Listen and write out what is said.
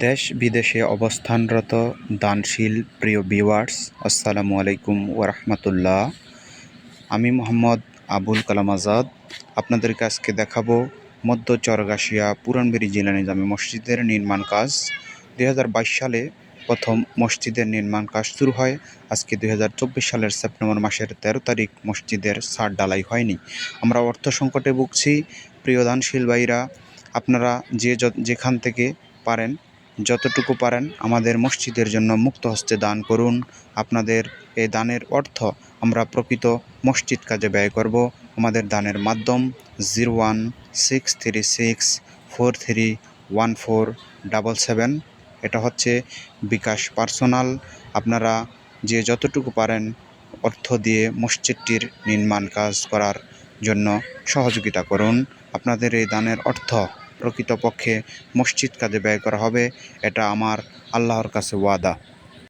দেশ বিদেশে অবস্থানরত দানশীল প্রিয় ভিউয়ার্স, আসসালামু আলাইকুম ওরহমতুল্লাহ। আমি মোহাম্মদ আবুল কালাম আজাদ আপনাদেরকে আজকে দেখাবো মধ্য চরগাছিয়া পুরানবেড়ি জিলানি জামে মসজিদের নির্মাণ কাজ। 2022 সালে প্রথম মসজিদের নির্মাণ কাজ শুরু হয়। আজকে 2024 সালের সেপ্টেম্বর মাসের 13 তারিখ মসজিদের ছাদ ঢালাই হয়নি। আমরা অর্থ সংকটে ভুগছি। প্রিয় দানশীল ভাইরা, আপনারা যেখান থেকে পারেন, যতটুকু পারেন আমাদের মসজিদের জন্য মুক্ত হস্তে দান করুন। আপনাদের এই দানের অর্থ আমরা প্রকৃত মসজিদ কাজে ব্যয় করব। আমাদের দানের মাধ্যম 016364314777। এটা হচ্ছে বিকাশ পার্সোনাল। আপনারা যতটুকু পারেন অর্থ দিয়ে মসজিদটির নির্মাণ কাজ করার জন্য সহযোগিতা করুন। আপনাদের এই দানের অর্থ প্রকৃতপক্ষে মসজিদ কাজে ব্যয় করা হবে, এটা আমার আল্লাহর কাছে ওয়াদা।